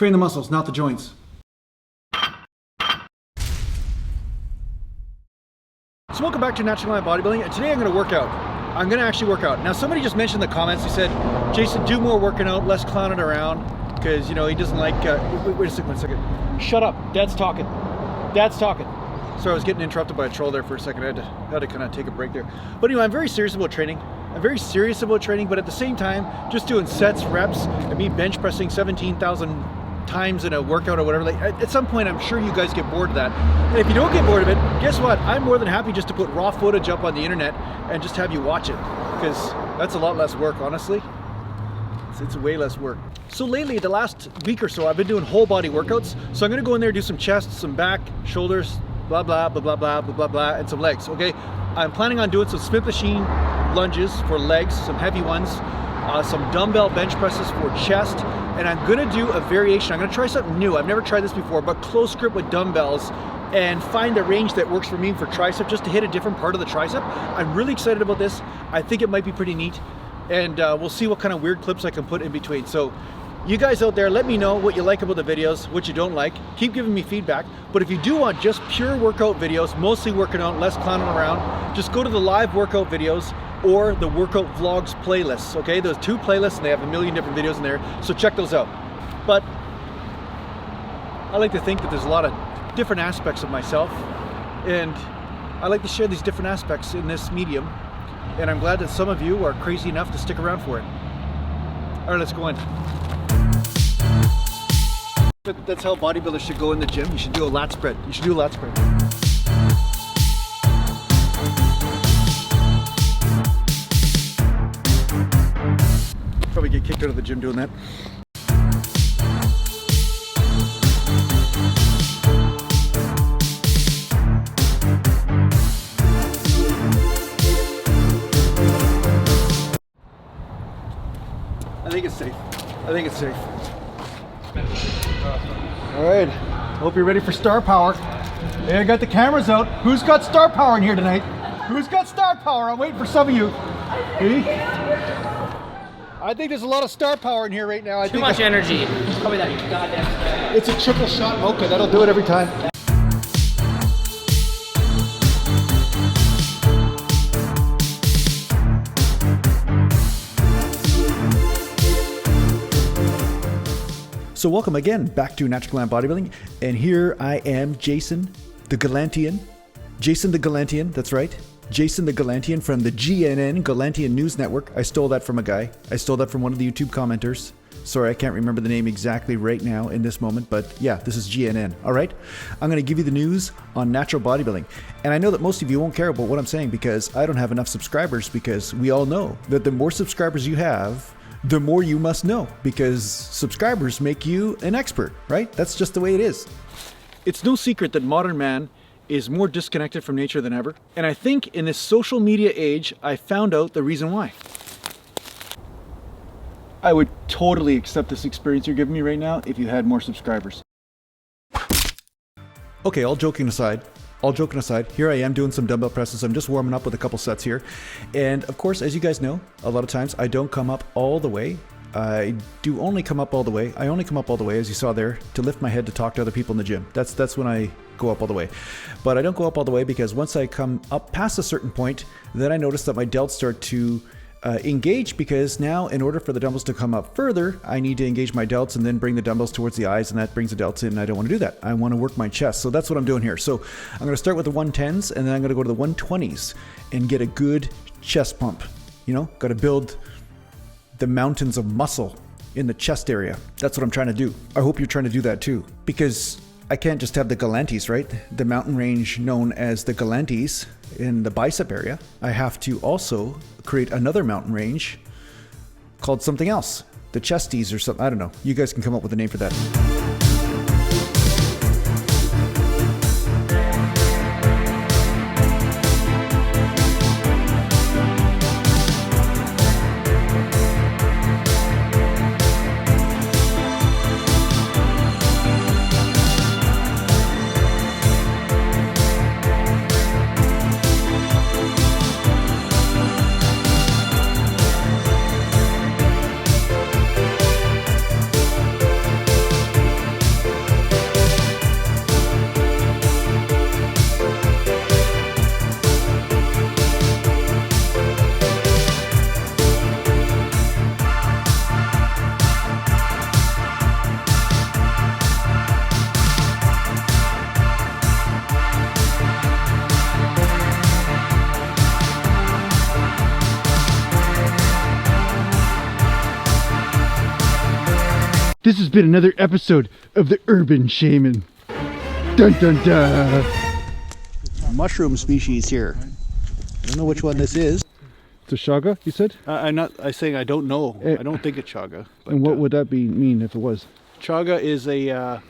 Train the muscles, not the joints. So welcome back to Natural Line Bodybuilding, and today I'm going to work out. I'm going to actually work out. Now somebody just mentioned in the comments, he said, Jason, do more working out, less clowning around, because you know he doesn't like, wait a second. Shut up, Dad's talking. Dad's talking. Sorry, I was getting interrupted by a troll there for a second. I had to kind of take a break there. But anyway, I'm very serious about training. I'm very serious about training, but at the same time, just doing sets, reps, and me bench pressing 17,000 times in a workout or whatever. Like, at some point, I'm sure you guys get bored of that. And if you don't get bored of it, guess what? I'm more than happy just to put raw footage up on the internet and just have you watch it, because that's a lot less work, honestly. It's way less work. So lately, the last week or so, I've been doing whole body workouts. So I'm gonna go in there, do some chest, some back, shoulders, blah, blah, blah, blah, blah, blah, blah, blah, and some legs, okay? I'm planning on doing some Smith machine lunges for legs, some heavy ones, some dumbbell bench presses for chest, and I'm gonna do a variation. I'm gonna try something new. I've never tried this before, but close grip with dumbbells and find a range that works for me for tricep, just to hit a different part of the tricep. I'm really excited about this. I think it might be pretty neat, and we'll see what kind of weird clips I can put in between. So you guys out there, let me know what you like about the videos, what you don't like. Keep giving me feedback. But if you do want just pure workout videos, mostly working out, less clowning around, just go to the live workout videos or the workout vlogs playlists, okay? Those two playlists, and they have a million different videos in there, so check those out. But I like to think that there's a lot of different aspects of myself, and I like to share these different aspects in this medium, and I'm glad that some of you are crazy enough to stick around for it. All right, let's go in. That's how bodybuilders should go in the gym. You should do a lat spread. You should do a lat spread. Probably get kicked out of the gym doing that. I think it's safe. I think it's safe. All right, hope you're ready for star power. Hey, I got the cameras out. Who's got star power in here tonight? Who's got star power? I'm waiting for some of you. Hey? I think there's a lot of star power in here right now. Too much energy. Probably that goddamn. It's a triple shot mocha. That'll do it every time. So welcome again back to Natural Line Bodybuilding, and here I am, Jason the Gallantian. Jason the Gallantian, that's right. Jason the Gallantian from the GNN, Gallantian News Network. I stole that from a guy. I stole that from one of the YouTube commenters. Sorry, I can't remember the name exactly right now in this moment, but yeah, this is GNN, all right? I'm gonna give you the news on natural bodybuilding. And I know that most of you won't care about what I'm saying because I don't have enough subscribers, because we all know that the more subscribers you have, the more you must know, because subscribers make you an expert, right? That's just the way it is. It's no secret that modern man is more disconnected from nature than ever. And I think in this social media age, I found out the reason why. I would totally accept this experience you're giving me right now if you had more subscribers. Okay, all joking aside, here I am doing some dumbbell presses. I'm just warming up with a couple sets here. And of course, as you guys know, a lot of times I don't come up all the way. I only come up all the way, as you saw there, to lift my head to talk to other people in the gym. That's when I go up all the way. But I don't go up all the way because once I come up past a certain point, then I notice that my delts start to engage, because now in order for the dumbbells to come up further, I need to engage my delts and then bring the dumbbells towards the eyes, and that brings the delts in. I don't want to do that. I want to work my chest. So that's what I'm doing here. So I'm going to start with the 110s, and then I'm going to go to the 120s and get a good chest pump. You know, got to build the mountains of muscle in the chest area. That's what I'm trying to do. I hope you're trying to do that too, because I can't just have the Gallantes, right? The mountain range known as the Gallantes in the bicep area. I have to also create another mountain range called something else. The chesties or something. I don't know. You guys can come up with a name for that. This has been another episode of the Urban Shaman. Dun dun dun. Mushroom species here. I don't know which one this is. It's a chaga, you said? I'm saying I don't know. I don't think it's chaga. But, And what would that mean if it was? chaga is a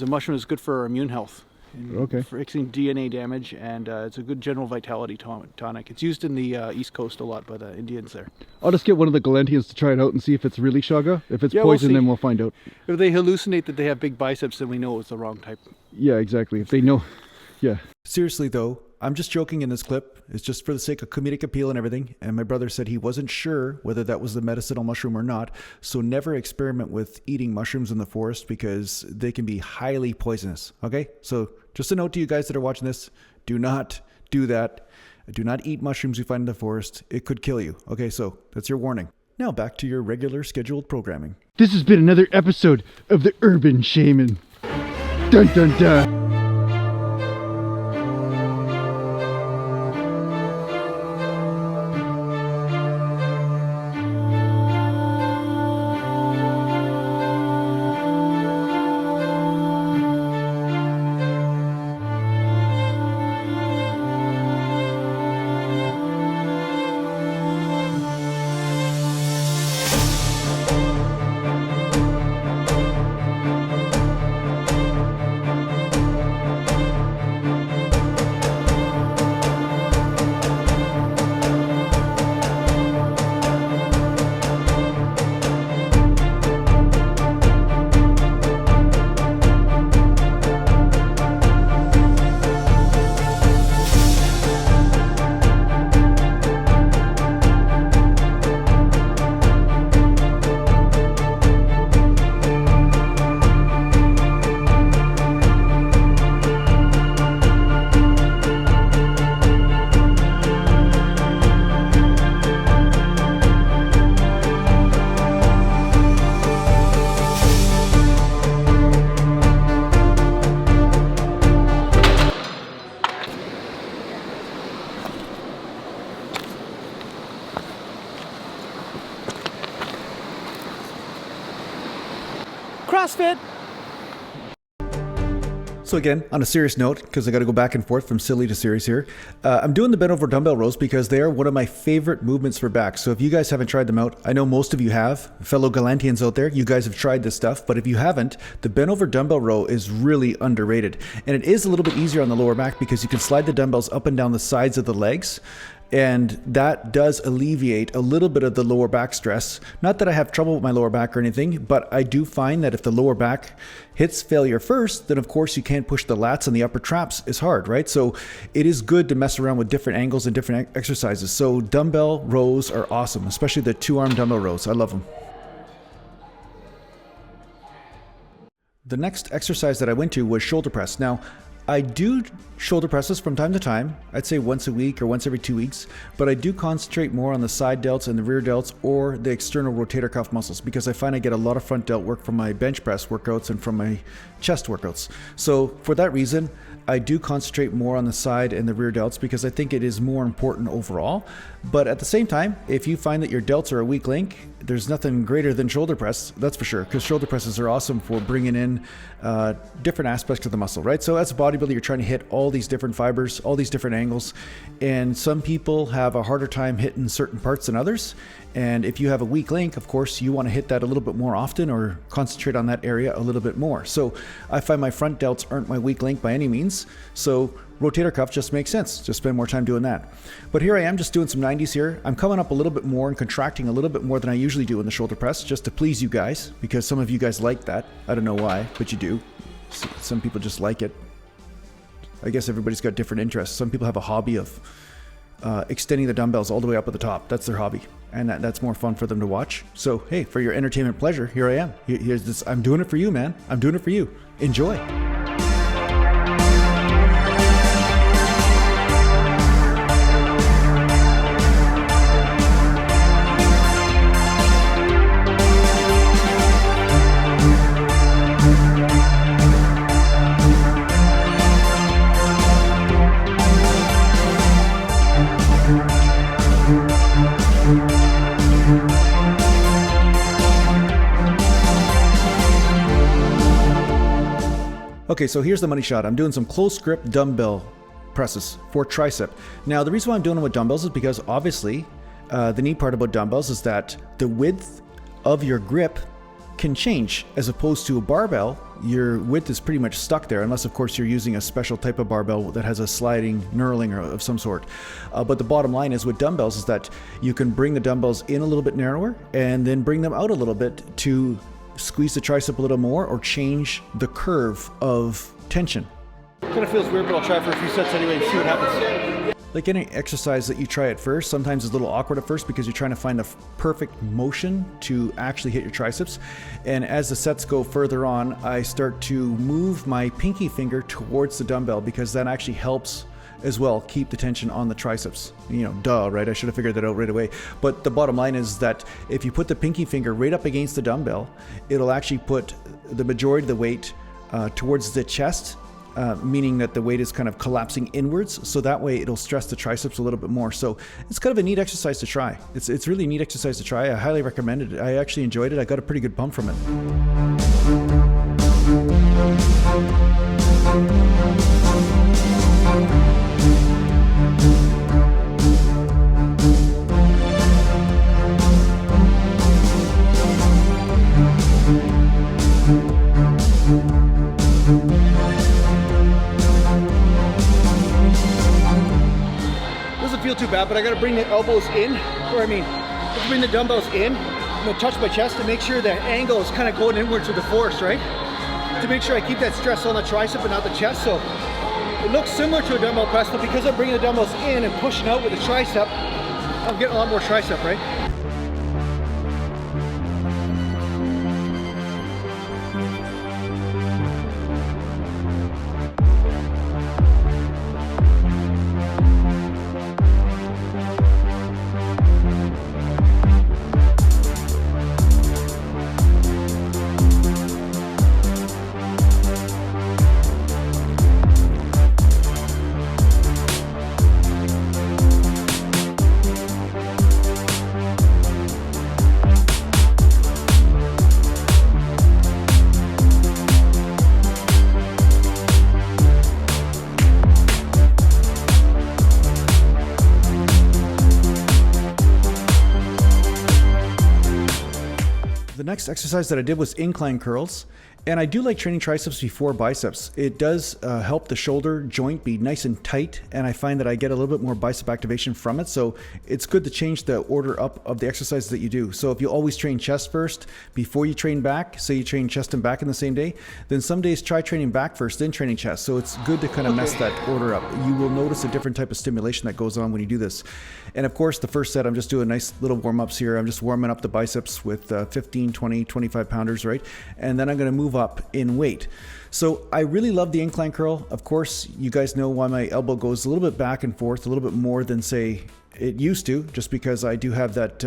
mushroom that's good for our immune health. Okay. For fixing DNA damage, and it's a good general vitality tonic. It's used in the East Coast a lot by the Indians there. I'll just get one of the Gallantians to try it out and see if it's really chaga. If it's Yeah, we'll poison, see. then we'll find out. If they hallucinate that they have big biceps, then we know it's the wrong type. Yeah, exactly. If they know. Yeah. Seriously though, I'm just joking in this clip. It's just for the sake of comedic appeal and everything. And my brother said he wasn't sure whether that was the medicinal mushroom or not. So never experiment with eating mushrooms in the forest because they can be highly poisonous. Okay? So just a note to you guys that are watching this, do not do that. Do not eat mushrooms you find in the forest. It could kill you. Okay, so that's your warning. Now back to your regular scheduled programming. This has been another episode of the Urban Shaman. Dun dun dun. CrossFit. So again, on a serious note, because I got to go back and forth from silly to serious here, I'm doing the bent over dumbbell rows because they are one of my favorite movements for back. So if you guys haven't tried them out, I know most of you have. Fellow Gallantians out there, you guys have tried this stuff. But if you haven't, the bent over dumbbell row is really underrated. And it is a little bit easier on the lower back because you can slide the dumbbells up and down the sides of the legs. And that does alleviate a little bit of the lower back stress. Not that I have trouble with my lower back or anything, but I do find that if the lower back hits failure first, then of course you can't push the lats and the upper traps is hard, right? So it is good to mess around with different angles and different exercises. So dumbbell rows are awesome, especially the 2-arm dumbbell rows. I love them. The next exercise that I went to was shoulder press. Now, I do shoulder presses from time to time. I'd say once a week or once every 2 weeks, but I do concentrate more on the side delts and the rear delts or the external rotator cuff muscles because I find I get a lot of front delt work from my bench press workouts and from my chest workouts. So for that reason, I do concentrate more on the side and the rear delts because I think it is more important overall. But at the same time, if you find that your delts are a weak link, there's nothing greater than shoulder press, that's for sure, because shoulder presses are awesome for bringing in different aspects of the muscle, right? So as a bodybuilder, you're trying to hit all these different fibers, all these different angles, and some people have a harder time hitting certain parts than others. And if you have a weak link, of course, you want to hit that a little bit more often or concentrate on that area a little bit more. So I find my front delts aren't my weak link by any means. So rotator cuff just makes sense. Just spend more time doing that. But here I am just doing some 90s here. I'm coming up a little bit more and contracting a little bit more than I usually do in the shoulder press just to please you guys because some of you guys like that. I don't know why, but you do. Some people just like it. I guess everybody's got different interests. Some people have a hobby of extending the dumbbells all the way up at the top. That's their hobby. And that's more fun for them to watch. So, hey, for your entertainment pleasure, here I am. Here's this. I'm doing it for you, man. I'm doing it for you. Enjoy. Okay, so here's the money shot. I'm doing some close grip dumbbell presses for tricep. Now, the reason why I'm doing them with dumbbells is because obviously the neat part about dumbbells is that the width of your grip can change. As opposed to a barbell, your width is pretty much stuck there, unless of course you're using a special type of barbell that has a sliding knurling of some sort. But the bottom line is with dumbbells is that you can bring the dumbbells in a little bit narrower and then bring them out a little bit to squeeze the tricep a little more or change the curve of tension. Kind of feels weird, but I'll try for a few sets anyway and see what happens. Like any exercise that you try at first, sometimes it's a little awkward at first because you're trying to find the perfect motion to actually hit your triceps. And as the sets go further on, I start to move my pinky finger towards the dumbbell because that actually helps as well keep the tension on the triceps. You know, duh, right? I should have figured that out right away. But the bottom line is that if you put the pinky finger right up against the dumbbell, it'll actually put the majority of the weight towards the chest, meaning that the weight is kind of collapsing inwards, so that way it'll stress the triceps a little bit more. So it's kind of a neat exercise to try. It's really a neat exercise to try. I highly recommend it. I actually enjoyed it. I got a pretty good pump from it. Feel too bad, but I gotta bring the elbows in, let's bring the dumbbells in, touch my chest to make sure the angle is kind of going inwards with the force, right? To make sure I keep that stress on the tricep and not the chest. So it looks similar to a dumbbell press, but because I'm bringing the dumbbells in and pushing out with the tricep, I'm getting a lot more tricep, right? The next exercise that I did was incline curls, and I do like training triceps before biceps. It does help the shoulder joint be nice and tight, and I find that I get a little bit more bicep activation from it, so it's good to change the order up of the exercises that you do. So if you always train chest first before you train back, say you train chest and back in the same day, then some days try training back first, then training chest. So it's good to kind of mess that order up. You will notice a different type of stimulation that goes on when you do this. And of course, the first set, I'm just doing nice little warm-ups here. I'm just warming up the biceps with 15, 20, 25 pounders, right? And then I'm gonna move up in weight. So I really love the incline curl. Of course, you guys know why my elbow goes a little bit back and forth, a little bit more than say it used to, just because I do have that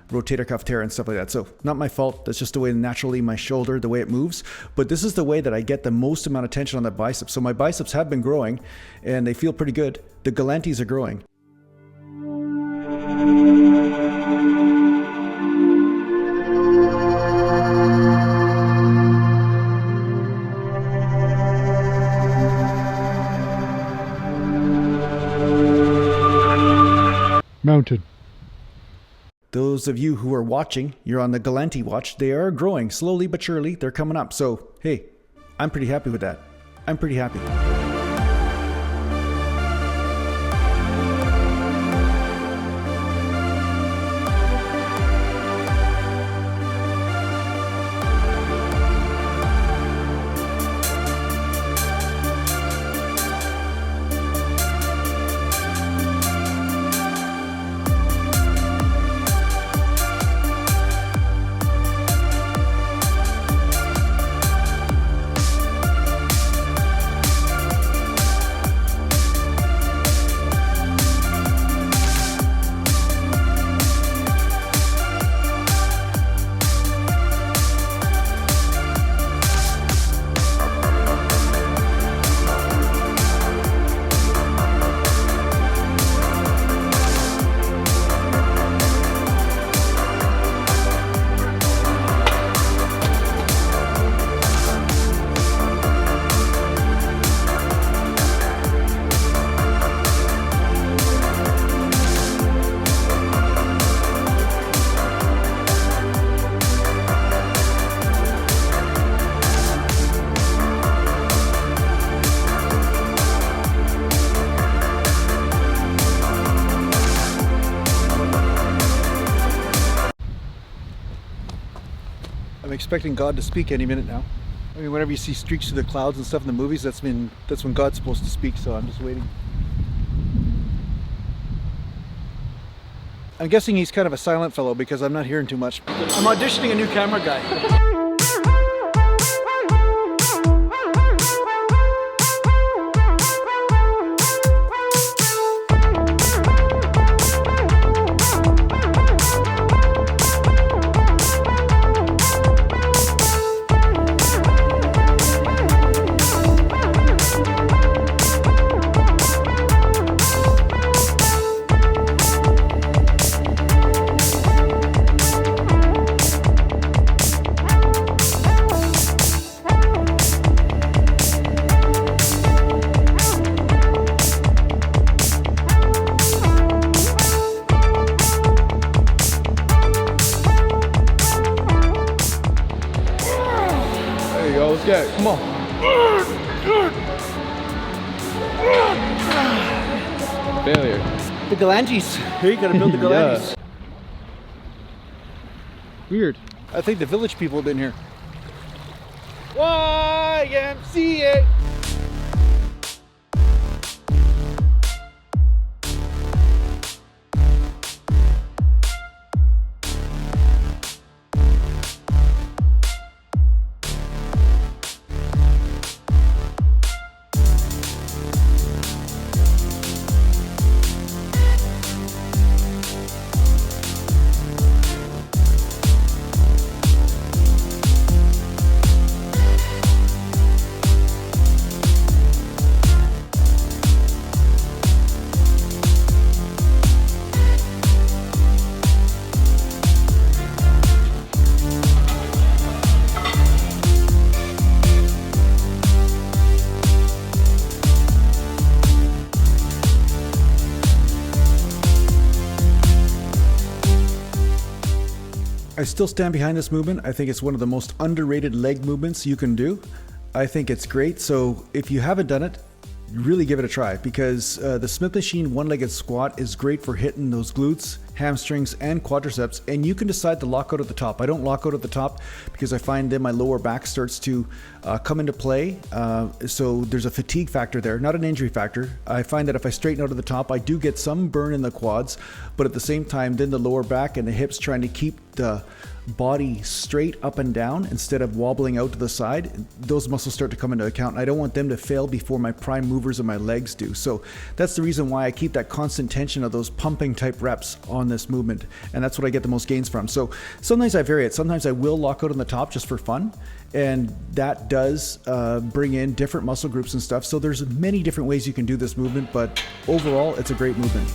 rotator cuff tear and stuff like that. So not my fault. That's just the way naturally my shoulder, the way it moves. But this is the way that I get the most amount of tension on the biceps. So my biceps have been growing and they feel pretty good. The Gallantes are growing. Mounted. Those of you who are watching, you're on the Gallant watch, they are growing slowly but surely. They're coming up. So, hey, I'm pretty happy with that. I'm pretty happy. expecting God to speak any minute now. I mean, whenever you see streaks through the clouds and stuff in the movies, that's when God's supposed to speak, so I'm just waiting. I'm guessing he's kind of a silent fellow because I'm not hearing too much. I'm auditioning a new camera guy. Yeah, come on. Failure. The Galantes. Here, you gotta build the Galantes. Yeah. Weird. I think the village people have been here. YMCA. I still stand behind this movement. I think it's one of the most underrated leg movements you can do. I think it's great. So if you haven't done it, really give it a try, because the Smith machine one-legged squat is great for hitting those glutes, hamstrings, and quadriceps, and you can decide to lock out at the top. I don't lock out at the top because I find then my lower back starts to come into play. So there's a fatigue factor there, not an injury factor. I find that if I straighten out at the top, I do get some burn in the quads, but at the same time, then the lower back and the hips trying to keep the body straight up and down instead of wobbling out to the side, those muscles start to come into account, and I don't want them to fail before my prime movers of my legs do. So that's the reason why I keep that constant tension of those pumping type reps on this movement, and that's what I get the most gains from. So sometimes I vary it. Sometimes I will lock out on the top just for fun, and that does bring in different muscle groups and stuff. So there's many different ways you can do this movement, but overall it's a great movement.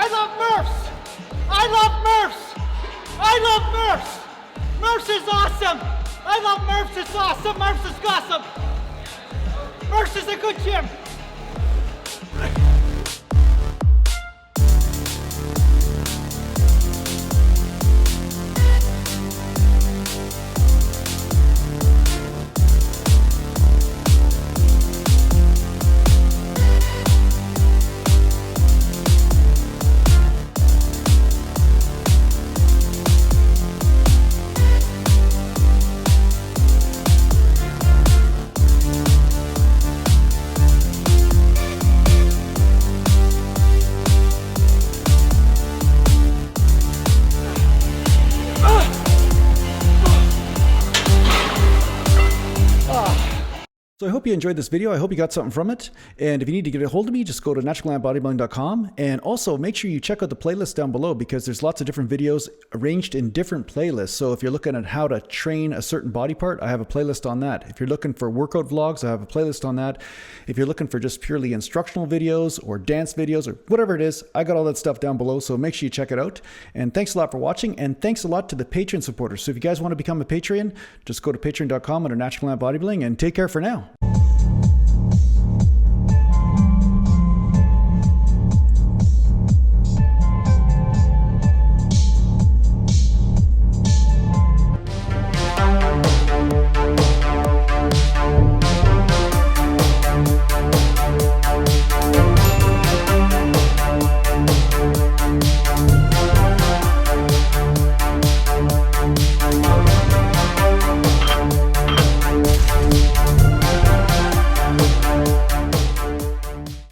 I love Murphs! I love Murphs! I love Murphs! Murphs is awesome! I love Murphs, it's awesome! Murphs is awesome! Murphs is a good gym! So I hope you enjoyed this video. I hope you got something from it. And if you need to get a hold of me, just go to naturalgallantbodybuilding.com. And also make sure you check out the playlist down below because there's lots of different videos arranged in different playlists. So if you're looking at how to train a certain body part, I have a playlist on that. If you're looking for workout vlogs, I have a playlist on that. If you're looking for just purely instructional videos or dance videos or whatever it is, I got all that stuff down below. So make sure you check it out. And thanks a lot for watching. And thanks a lot to the Patreon supporters. So if you guys want to become a Patreon, just go to patreon.com under Natural Gallant Bodybuilding and take care for now.